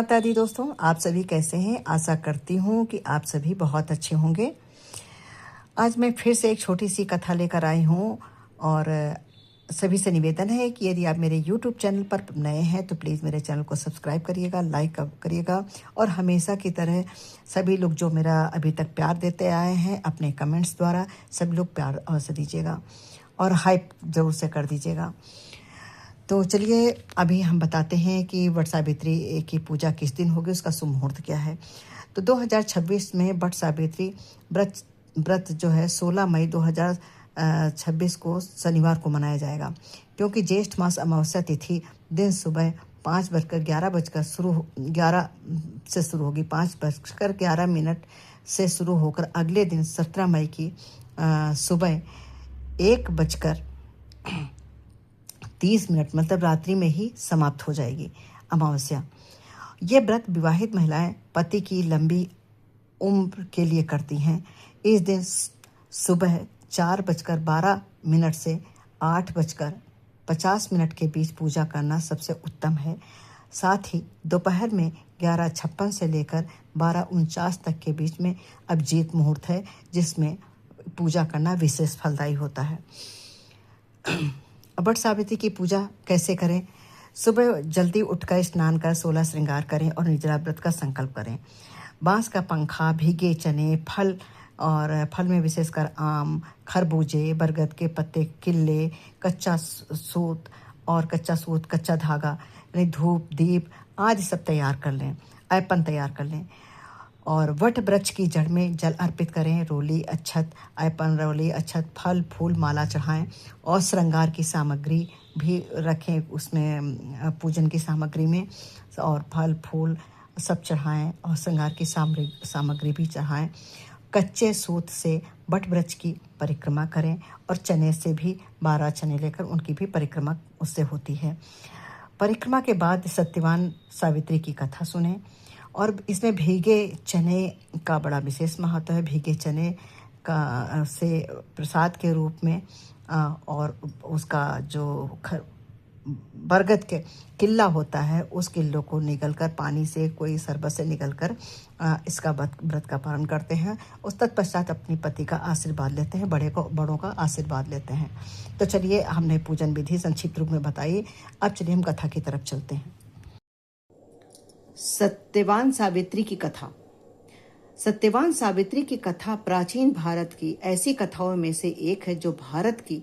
माता दी दोस्तों, आप सभी कैसे हैं? आशा करती हूँ कि आप सभी बहुत अच्छे होंगे। आज मैं फिर से एक छोटी सी कथा लेकर आई हूँ और सभी से निवेदन है कि यदि आप मेरे यूट्यूब चैनल पर नए हैं तो प्लीज़ मेरे चैनल को सब्सक्राइब करिएगा, लाइक करिएगा और हमेशा की तरह सभी लोग जो मेरा अभी तक प्यार देते आए हैं अपने कमेंट्स द्वारा सभी लोग प्यार अवश्य दीजिएगा और हाइप ज़रूर से कर दीजिएगा। तो चलिए अभी हम बताते हैं कि वट सावित्री की पूजा किस दिन होगी, उसका शुभ मुहूर्त क्या है। तो 2026 में वट सावित्री व्रत जो है 16 मई 2026 को शनिवार को मनाया जाएगा, क्योंकि ज्येष्ठ मास अमावस्या तिथि दिन सुबह 5:11 से शुरू होगी। 5:11 से शुरू होकर अगले दिन 17 मई की सुबह 1:30 मतलब रात्रि में ही समाप्त हो जाएगी अमावस्या। ये व्रत विवाहित महिलाएं पति की लंबी उम्र के लिए करती हैं। इस दिन सुबह 4:12 से 8:50 के बीच पूजा करना सबसे उत्तम है। साथ ही दोपहर में 11:56 से लेकर 12:49 तक के बीच में अभिजीत मुहूर्त है, जिसमें पूजा करना विशेष फलदायी होता है। वट सावित्री की पूजा कैसे करें? सुबह जल्दी उठकर स्नान कर 16 श्रृंगार करें और निर्जला व्रत का संकल्प करें। बांस का पंखा, भीगे चने, फल और फल में विशेषकर आम, खरबूजे, बरगद के पत्ते, किल्ले, कच्चा सूत, कच्चा धागा यानी धूप, दीप आदि सब तैयार कर लें, ऐपन तैयार कर लें और वट वृक्ष की जड़ में जल अर्पित करें। रोली, अक्षत, ऐपन, रोली, अक्षत, फल, फूल, माला चढ़ाएं और श्रृंगार की सामग्री भी रखें उसमें, पूजन की सामग्री में, और फल फूल सब चढ़ाएं और श्रृंगार की सामग्री भी चढ़ाएं। कच्चे सूत से वट वृक्ष की परिक्रमा करें और चने से भी 12 चने लेकर उनकी भी परिक्रमा उससे होती है। परिक्रमा के बाद सत्यवान सावित्री की कथा सुने और इसमें भीगे चने का बड़ा विशेष महत्व है। भीगे चने का से प्रसाद के रूप में और उसका जो बरगद के किल्ला होता है उस किल्लों को निगलकर पानी से, कोई शरबत से निगलकर इसका व्रत का पालन करते हैं। उस तत्पश्चात अपने पति का आशीर्वाद लेते हैं, बड़ों का आशीर्वाद लेते हैं। तो चलिए, हमने पूजन विधि संक्षिप्त रूप में बताई। अब चलिए हम कथा की तरफ चलते हैं। सत्यवान सावित्री की कथा। सत्यवान सावित्री की कथा प्राचीन भारत की ऐसी कथाओं में से एक है जो भारत की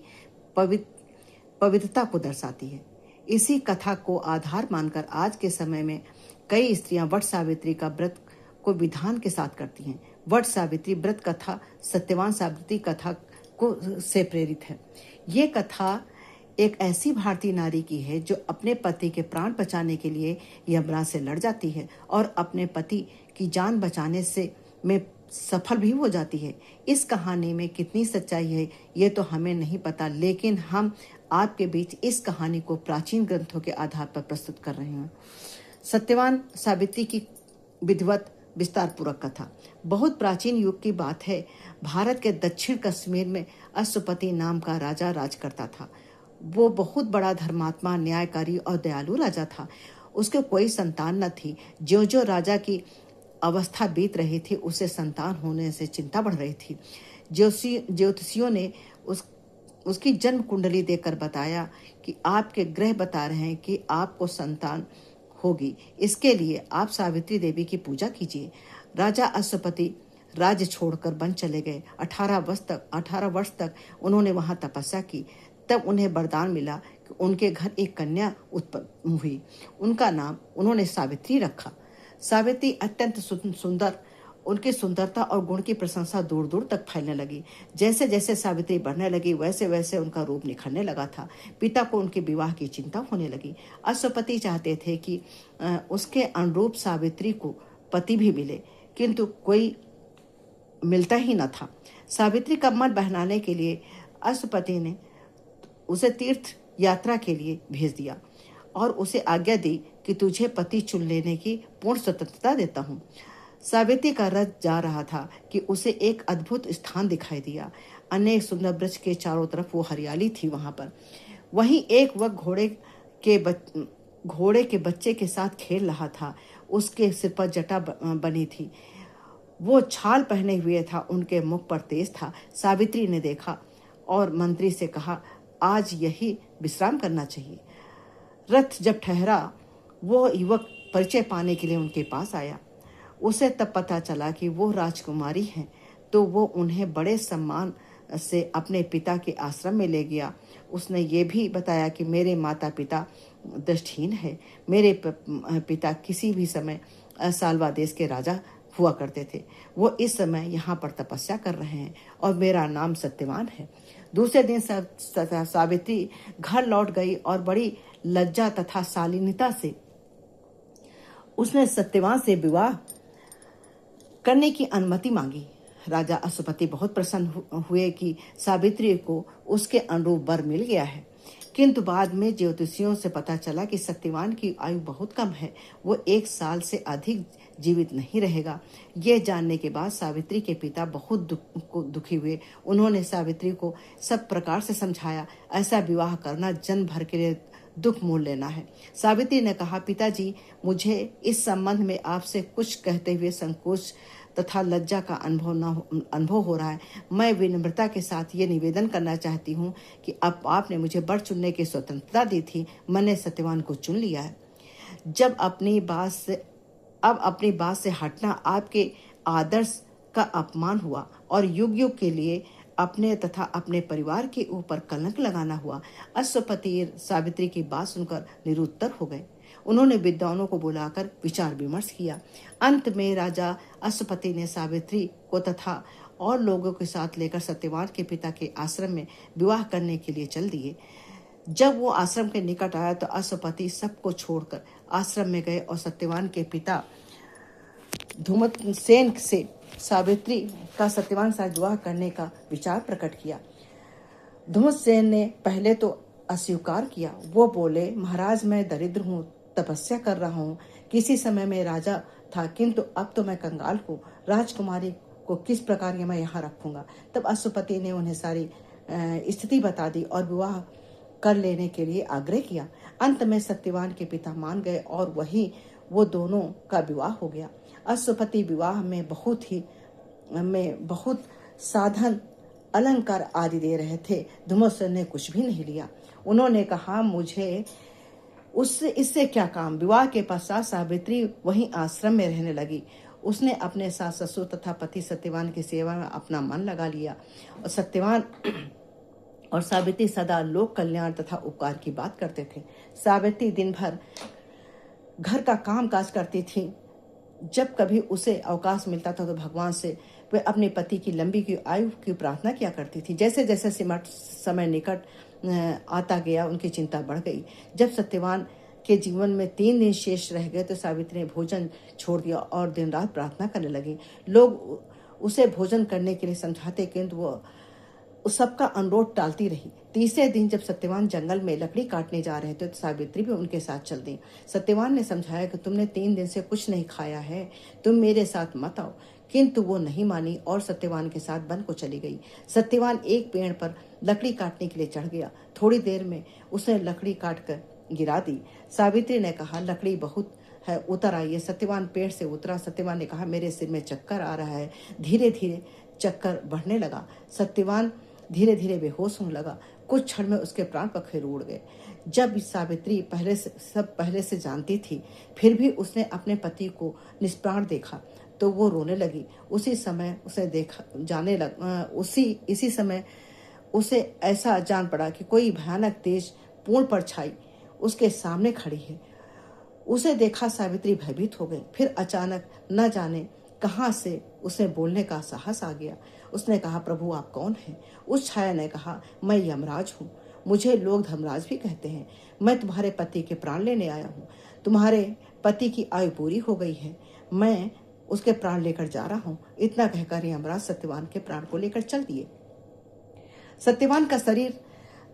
पवित्रता को दर्शाती है। इसी कथा को आधार मानकर आज के समय में कई स्त्रियां वट सावित्री का व्रत को विधान के साथ करती हैं। वट सावित्री व्रत कथा सत्यवान सावित्री कथा को से प्रेरित है। ये कथा एक ऐसी भारतीय नारी की है जो अपने पति के प्राण बचाने के लिए यमराज से लड़ जाती है और अपने पति की जान बचाने में सफल भी हो जाती है। इस कहानी में कितनी सच्चाई है ये तो हमें नहीं पता, लेकिन हम आपके बीच इस कहानी को प्राचीन ग्रंथों के आधार पर प्रस्तुत कर रहे हैं। सत्यवान सावित्री की विधिवत विस्तार पूर्वक कथा। बहुत प्राचीन युग की बात है। भारत के दक्षिण कश्मीर में अश्वपति नाम का राजा राज करता था। वो बहुत बड़ा धर्मात्मा, न्यायकारी और दयालु राजा था। उसके कोई संतान न थी। ज्यों-ज्यों राजा की अवस्था बीत रही थी उसे संतान होने से चिंता बढ़ रही थी। ज्योतिषियों ने उसकी जन्म कुंडली देखकर बताया कि आपके ग्रह बता रहे हैं कि आपको संतान होगी। इसके लिए आप सावित्री देवी की पूजा कीजिए। राजा अश्वपति राज्य छोड़कर वन चले गए। 18 वर्ष तक उन्होंने वहां तपस्या की। तब उन्हें वरदान मिला कि उनके घर एक कन्या उत्पन्न हुई। उनका नाम उन्होंने सावित्री रखा। सावित्री अत्यंत सुंदर, उनकी सुंदरता और गुण की प्रशंसा दूर दूर तक फैलने लगी। जैसे जैसे सावित्री बढ़ने लगी वैसे वैसे उनका रूप निखरने लगा था। पिता को उनके विवाह की चिंता होने लगी। अश्वपति चाहते थे कि उसके अनुरूप सावित्री को पति भी मिले, किंतु कोई मिलता ही न था। सावित्री का मन बहलाने के लिए अश्वपति ने उसे तीर्थ यात्रा के लिए भेज दिया और उसे आज्ञा दी कि तुझे पति चुन लेने की पूर्ण स्वतंत्रता देता हूँ। सावित्री का रथ जा रहा था कि उसे एक अद्भुत स्थान दिखाई दिया। अनेक सुंदर वृक्ष के चारों तरफ वो हरियाली थी। वहां पर वहीं एक वक्त घोड़े के घोड़े के बच्चे के साथ खेल रहा था। उसके सिर पर जटा बनी थी, वो छाल पहने हुए था, उनके मुख पर तेज था। सावित्री ने देखा और मंत्री से कहा, आज यही विश्राम करना चाहिए। रथ जब ठहरा, वो युवक परिचय पाने के लिए उनके पास आया। उसे तब पता चला कि वो राजकुमारी हैं, तो वो उन्हें बड़े सम्मान से अपने पिता के आश्रम में ले गया। उसने ये भी बताया कि मेरे माता पिता दृष्टिहीन है। मेरे पिता किसी भी समय सालवा देश के राजा हुआ करते थे। वो इस समय यहाँ पर तपस्या कर रहे हैं और मेरा नाम सत्यवान है। दूसरे दिन सावित्री घर लौट गई और बड़ी लज्जा तथा शालीनता से उसने सत्यवान से विवाह करने की अनुमति मांगी। राजा अश्वपति बहुत प्रसन्न हुए कि सावित्री को उसके अनुरूप वर मिल गया है, किंतु बाद में ज्योतिषियों से पता चला कि सत्यवान की आयु बहुत कम है, वो 1 साल से अधिक जीवित नहीं रहेगा। यह जानने के बाद सावित्री के पिता बहुत दुखी हुए। उन्होंने सावित्री को सब प्रकार से समझाया, ऐसा विवाह करना जन्म भर के लिए दुख मोल लेना है। सावित्री ने कहा, पिताजी, मुझे इस संबंध में आपसे कुछ कहते हुए संकोच तथा लज्जा का अनुभव हो रहा है। मैं विनम्रता के साथ ये निवेदन करना चाहती हूँ कि अब आपने मुझे वर चुनने की स्वतंत्रता दी थी, मैंने सत्यवान को चुन लिया है। अब अपनी बात से हटना आपके आदर्श का अपमान हुआ और युग युग के लिए अपने तथा अपने परिवार के ऊपर कलंक लगाना हुआ। अश्वपति सावित्री की बात सुनकर निरुत्तर हो गए। उन्होंने विद्वानों को बुलाकर विचार विमर्श किया। अंत में राजा अश्वपति ने सावित्री को तथा और लोगों के साथ लेकर सत्यवान के पिता के आश्रम में विवाह करने के लिए चल दिए। जब वो आश्रम के निकट आया तो अश्वपति सबको छोड़कर आश्रम में गए और सत्यवान के पिता धूमसेन से सावित्री का सत्यवान साथ विवाह करने का विचार प्रकट किया। धूमसेन ने पहले तो अस्वीकार किया। वो बोले, महाराज, मैं दरिद्र हूँ, तपस्या कर रहा हूँ। किसी समय में राजा था, किंतु अब तो मैं कंगाल हूँ। राजकुमारी को किस प्रकार मैं यहाँ रखूंगा। तब अश्वपति ने उन्हें सारी स्थिति बता दी और विवाह कर लेने के लिए आग्रह किया। अंत में सत्यवान के पिता मान गए और वो दोनों का विवाह हो गया। अश्वपति विवाह में बहुत साधन अलंकार आदि दे रहे थे। धूमसेन ने कुछ भी नहीं लिया। उन्होंने कहा, मुझे इससे क्या काम। विवाह के पश्चात सावित्री वहीं आश्रम में रहने लगी। उसने अपने सास ससुर तथा पति सत्यवान की सेवा में अपना मन लगा लिया और सत्यवान और सावित्री सदा लोक कल्याण तथा उपकार की बात करते थे। सावित्री दिन भर घर का काम काज करती थी। जब कभी उसे अवकाश मिलता था तो भगवान से वे अपने पति की लंबी की आयु की प्रार्थना किया करती थी। जैसे जैसे समय निकट आता गया, उनकी चिंता बढ़ गई। जब सत्यवान के जीवन में 3 दिन शेष रह गए तो सावित्री ने भोजन छोड़ दिया और दिन रात प्रार्थना करने लगी। लोग उसे भोजन करने के लिए समझाते, किंतु वो उस सबका अनुरोध टालती रही। तीसरे दिन जब सत्यवान जंगल में लकड़ी काटने जा रहे थे तो सावित्री भी उनके साथ चल दी। सत्यवान ने समझाया कि तुमने 3 दिन से कुछ नहीं खाया है, तुम मेरे साथ मत आओ, किंतु वो नहीं मानी और सत्यवान के साथ वन को चली गई। सत्यवान एक पेड़ पर लकड़ी काटने के लिए चढ़ गया। थोड़ी देर में उसने लकड़ी काट कर गिरा दी। सावित्री ने कहा, लकड़ी बहुत है, उतर आइए। सत्यवान पेड़ से उतरा। सत्यवान ने कहा, मेरे सिर में चक्कर आ रहा है। धीरे धीरे चक्कर बढ़ने लगा। सत्यवान धीरे धीरे बेहोश होने लगा। कुछ क्षण में उसके प्राण पखेरु उड़ गए। जब सावित्री पहले से जानती थी, फिर भी उसने अपने पति को निष्प्राण देखा तो वो रोने लगी। इसी समय उसे ऐसा जान पड़ा कि कोई भयानक तेज पूर्ण परछाई उसके सामने खड़ी है। उसे देखा सावित्री भयभीत हो गई। फिर अचानक न जाने कहां से उसे बोलने का साहस आ गया। उसने कहा, प्रभु आप कौन हैं? उस छाया ने कहा, मैं यमराज हूँ। मुझे लोग धर्मराज भी कहते हैं। मैं तुम्हारे पति के प्राण लेने आया हूँ। तुम्हारे पति की आयु पूरी हो गई है, मैं उसके प्राण लेकर जा रहा हूँ। इतना कहकर यमराज सत्यवान के प्राण को लेकर चल दिए। सत्यवान का शरीर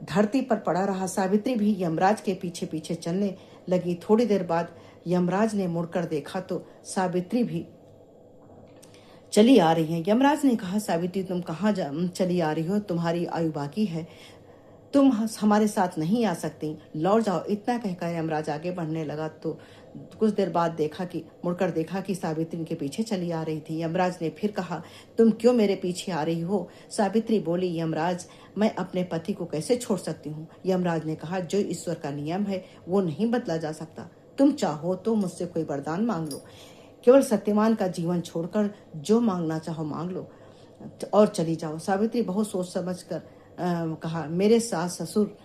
धरती पर पड़ा रहा। सावित्री भी यमराज के पीछे पीछे चलने लगी। थोड़ी देर बाद यमराज ने मुड़कर देखा तो सावित्री भी चली आ रही है। यमराज ने कहा, सावित्री तुम कहाँ चली आ रही हो? तुम्हारी आयु बाकी है, तुम हमारे साथ नहीं आ सकती, लौट जाओ। इतना कहकर यमराज आगे बढ़ने लगा तो कुछ देर बाद मुड़कर देखा कि सावित्री उनके पीछे चली आ रही थी। यमराज ने फिर कहा, तुम क्यों मेरे पीछे आ रही हो? सावित्री बोली, यमराज, मैं अपने पति को कैसे छोड़ सकती हूँ? यमराज ने कहा, जो ईश्वर का नियम है वो नहीं बदला जा सकता। तुम चाहो तो मुझसे कोई वरदान मांग लो, केवल सत्यवान का जीवन छोड़कर जो मांगना चाहो मांग लो और चली जाओ। सावित्री बहुत सोच समझ कर कहा, मेरे सास ससुर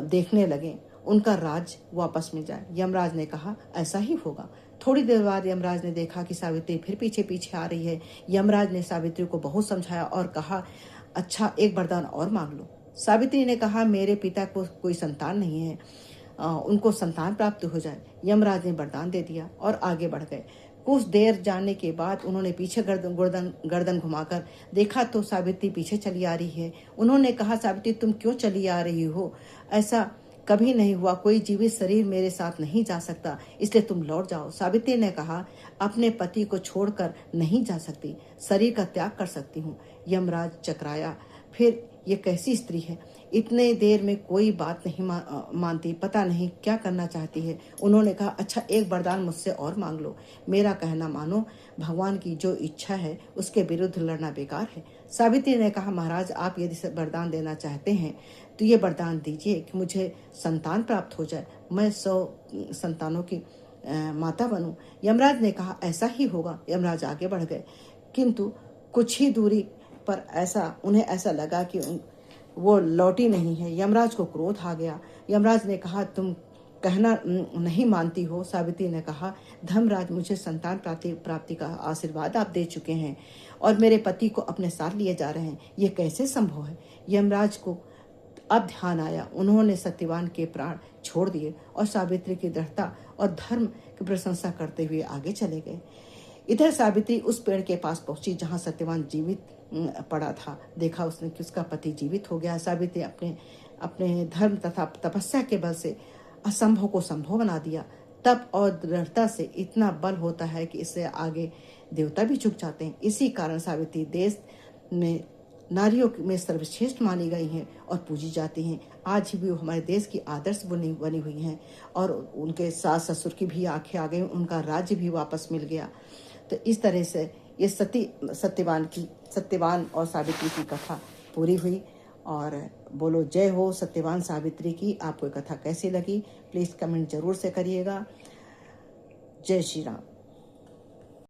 देखने लगे, उनका राज वापस मिल जाए। यमराज ने कहा, ऐसा ही होगा। थोड़ी देर बाद यमराज ने देखा कि सावित्री फिर पीछे पीछे आ रही है। यमराज ने सावित्री को बहुत समझाया और कहा, अच्छा, एक वरदान और मांग लो। सावित्री ने कहा, मेरे पिता को कोई संतान नहीं है, उनको संतान प्राप्त हो जाए। यमराज ने वरदान दे दिया और आगे बढ़ गए। कुछ देर जाने के बाद उन्होंने पीछे गर्दन घुमाकर देखा तो सावित्री पीछे चली आ रही है। उन्होंने कहा, सावित्री, तुम क्यों चली आ रही हो? ऐसा कभी नहीं हुआ, कोई जीवित शरीर मेरे साथ नहीं जा सकता, इसलिए तुम लौट जाओ। सावित्री ने कहा, अपने पति को छोड़कर नहीं जा सकती, शरीर का त्याग कर सकती हूँ। यमराज चकराया, फिर ये कैसी स्त्री है, इतने देर में कोई बात नहीं मानती, पता नहीं क्या करना चाहती है। उन्होंने कहा, अच्छा, एक वरदान मुझसे और मांग लो, मेरा कहना मानो, भगवान की जो इच्छा है उसके विरुद्ध लड़ना बेकार है। सावित्री ने कहा, महाराज, आप यदि वरदान देना चाहते हैं तो ये वरदान दीजिए कि मुझे संतान प्राप्त हो जाए, मैं 100 संतानों की माता बनूं। यमराज ने कहा, ऐसा ही होगा। यमराज आगे बढ़ गए, किंतु कुछ ही दूरी पर उन्हें ऐसा लगा कि वो लौटी नहीं है। यमराज को क्रोध आ गया। यमराज ने कहा, तुम कहना नहीं मानती हो? सावित्री ने कहा, धर्मराज, मुझे संतान प्राप्ति का आशीर्वाद आप दे चुके हैं और मेरे पति को अपने साथ लिए जा रहे हैं, ये कैसे संभव है? यमराज को अब ध्यान आया। उन्होंने सत्यवान के प्राण छोड़ दिए और सावित्री की दृढ़ता और धर्म की प्रशंसा करते हुए आगे चले गए। इधर सावित्री उस पेड़ के पास पहुंची जहां सत्यवान जीवित पड़ा था। देखा उसने कि उसका पति जीवित हो गया। सावित्री अपने धर्म तथा तपस्या के बल से असंभव को संभव बना दिया। तप और दृढ़ता से इतना बल होता है कि इससे आगे देवता भी झुक जाते हैं। इसी कारण सावित्री देश में नारियों में सर्वश्रेष्ठ मानी गई हैं और पूजी जाती हैं। आज भी वो हमारे देश की आदर्श बनी हुई हैं और उनके सास ससुर की भी आंखें आ गई, उनका राज्य भी वापस मिल गया। तो इस तरह से ये सत्यवान और सावित्री की कथा पूरी हुई। और बोलो जय हो सत्यवान सावित्री की। आपको कथा कैसी लगी प्लीज़ कमेंट जरूर से करिएगा। जय श्री राम।